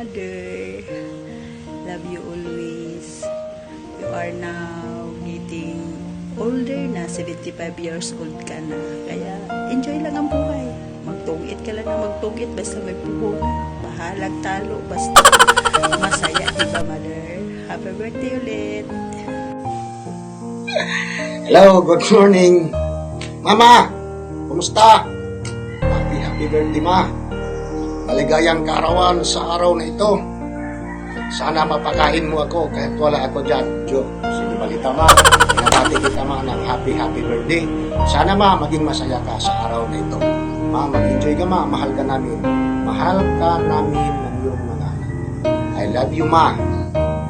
mother. Love you always. You are now getting older na, 75 years old ka na. Kaya enjoy lang ang buhay. Magtungit ka lang na magtungit basta may puhong. Bahalag talo basta masaya, diba mother? Happy birthday ulit. Hello, good morning. Mama, kumusta? Happy birthday, ma. Maligayang kaarawan sa araw na ito. Sana mapakain mo ako kahit wala ako dyan. Jo, sige balita, ma. Pinabati kita, ma, ng happy birthday. Sana, ma, maging masaya ka sa araw na ito. Ma, mag-enjoy ka, ma. Mahal ka namin. Mahal ka namin ng iyong mga anak. I love you, ma.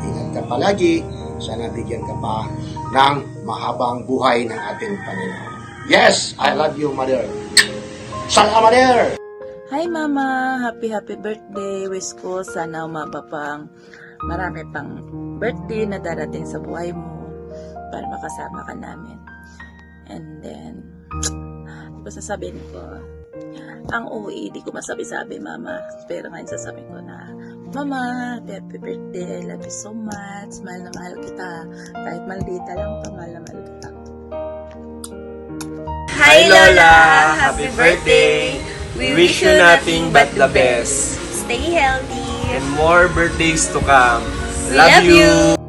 Ingat ka palagi. Sana bigyan ka pa ng mahabang buhay ng ating Panginoon. Yes, I love you, mother. Salamat, mother! Hi mama, happy birthday. Wish ko sana umaba pang marami pang birthday na darating sa buhay mo para makasama ka namin. And then, diba sasabihin ko, ang uwi, di ko masabi-sabi mama, pero ngayon sasabihin ko na, Mama, happy birthday, I love you so much, mahal na mahal kita, kahit maldita lang ito, mahal na mahal kita. Hi Lola! Happy birthday! We wish you nothing but the best. Stay healthy. And more birthdays to come. Love you!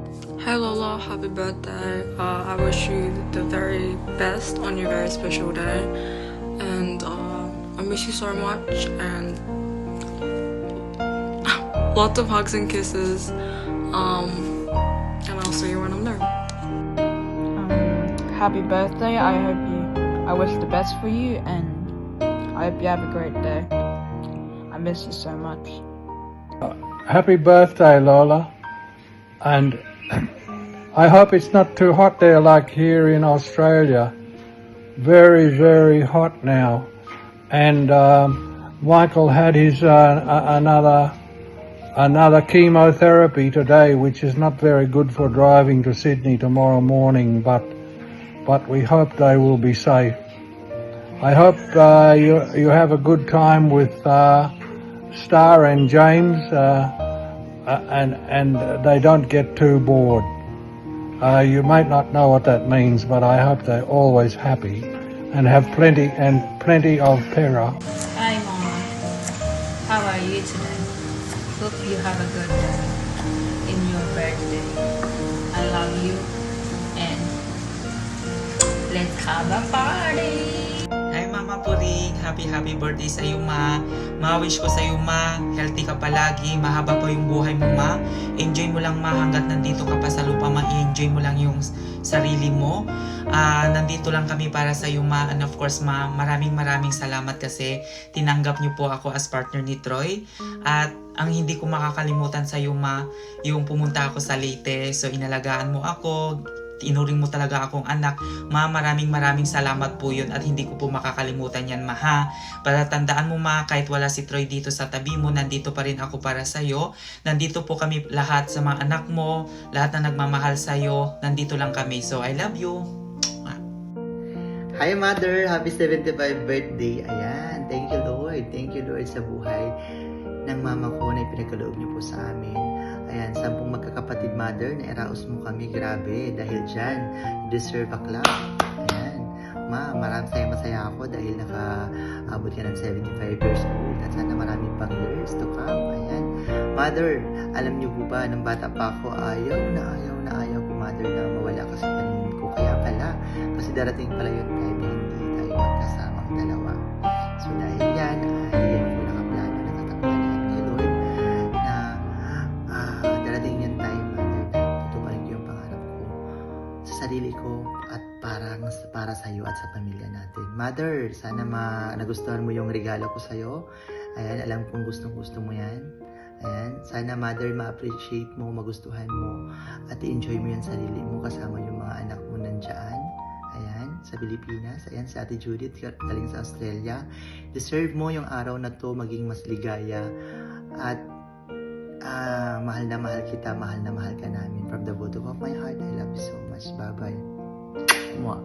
Hi Lola, happy birthday. I wish you the very best on your very special day. And I miss you so much. And lots of hugs and kisses. And I'll see you when I'm there. Happy birthday. I wish the best for you, and I hope you have a great day. I miss you so much. Happy birthday, Lola. And I hope it's not too hot there like here in Australia. Very, very hot now. And Michael had his another chemotherapy today, which is not very good for driving to Sydney tomorrow morning, but we hope they will be safe. I hope you have a good time with Star and James, and they don't get too bored. You might not know what that means, but I hope they're always happy and have plenty of pera. Hi Mama, how are you today? Hope you have a good day in your birthday. I love you and let's have a party! Hi Mama Puring, happy birthday sa iyo ma. Ma-wish ko sa iyo ma, healthy ka palagi, mahaba pa yung buhay mo ma. Enjoy mo lang ma hanggat nandito ka pa sa lupa ma, enjoy mo lang yung sarili mo. Nandito lang kami para sa iyo ma, and of course ma, maraming salamat kasi tinanggap niyo po ako as partner ni Troy. At ang hindi ko makakalimutan sa iyo ma, yung pumunta ako sa Leyte, so inalagaan mo ako, inuring mo talaga akong anak. Ma, maraming salamat po yun at hindi ko po makakalimutan yan ma ha. Para tandaan mo ma, kahit wala si Troy dito sa tabi mo, nandito pa rin ako para sa'yo. Nandito po kami lahat sa mga anak mo, lahat na nagmamahal sa'yo, nandito lang kami. So I love you. Hi Mother, happy 75th birthday. Ayan, thank you Lord sa buhay ng mama ko na ipinagkaloob niyo po sa amin. Ayan, 10 magkakapatid Mother, na iraos mo kami, grabe. Dahil dyan, you deserve a clap. Ayan. Ma, maraming masaya ako dahil nakaabot ka ng 75 years old. At sana marami pang years to come. Ayan. Mother, alam niyo po ba, nang bata pa ako, ayaw na ko, Mother, na mawala ka sa paningin ko. Kaya pala, kasi darating pala yung time na hindi tayo magkasamang dalawa. So dahil yan, hindi ko nakaplano, nakatakpan ni Lord, na darating yung time, Mother, na tutuparin ko yung pangarap ko sa sarili ko at para sa iyo at sa pamilya natin. Mother, sana nagustuhan mo yung regalo ko sa iyo. Ayan, alam kong gustong-gusto mo yan. Ayan, sana Mother, ma-appreciate mo, magustuhan mo, at i-enjoy mo yung sarili mo kasama yung mga anak mo nandyan. Ayan, sa Pilipinas. Ayan, si Ate Judith, galing sa Australia. Deserve mo yung araw na to maging mas ligaya. At mahal na mahal kita, mahal na mahal ka namin. From the bottom of my heart, I love you so much. Bye-bye. Mwah.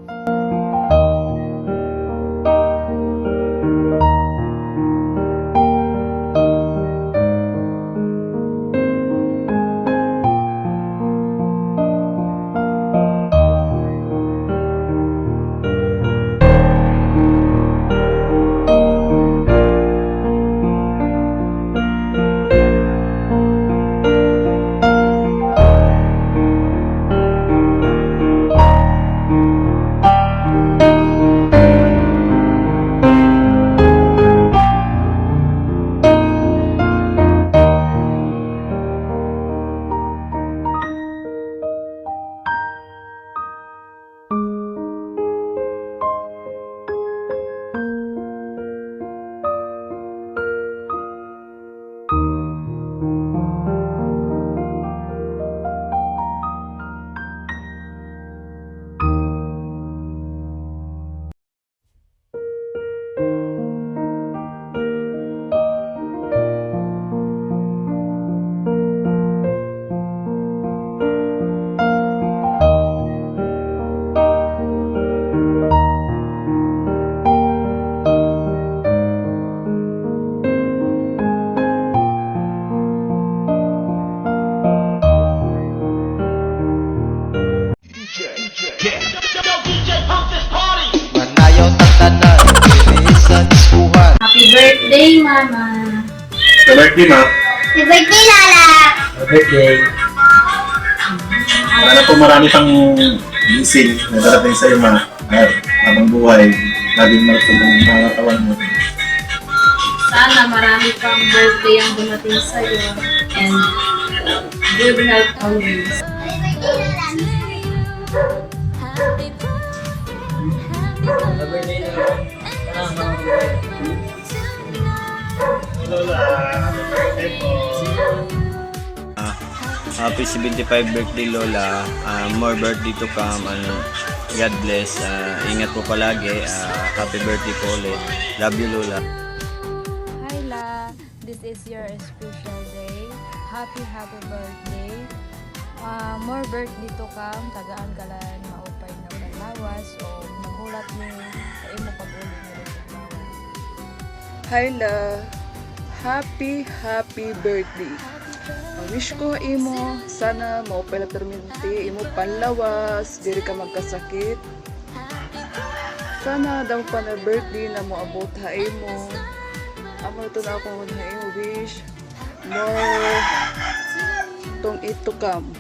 birthday, Mama! Happy birthday, ma. Happy birthday, Lala! Happy birthday. Sana po marami pang gising na darating sa'yo, ma. At habang buhay, laging malusog ang pangatawan mo. Sana marami pang birthday ang dumating sa'yo. And good health always. Happy 75 birthday, Lola. More birthday to come. God bless. Ingat po palagi. Happy birthday po ulit. Love you, Lola. Hi La, this is your special day. Happy birthday. More birthday to come. Tagaan ka lang maupay na palawas o magulat mo sa imo pag-uli mo rin. Hi La, happy birthday. Wish ko imo sana maupay na perminti imo panlawas, diri ka magkasakit. Sana daw pa na birthday na mo abot ha imo. Amo to na akong ha imo wish. More tong it to come.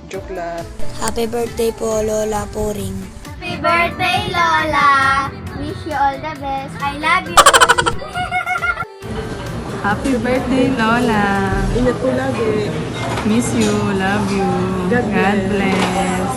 Joke lang. Happy birthday po, Lola Poring. Happy birthday, Lola! Wish you all the best. I love you! Happy birthday, Lola. Ingat po lagi. Miss you, love you. God God bless.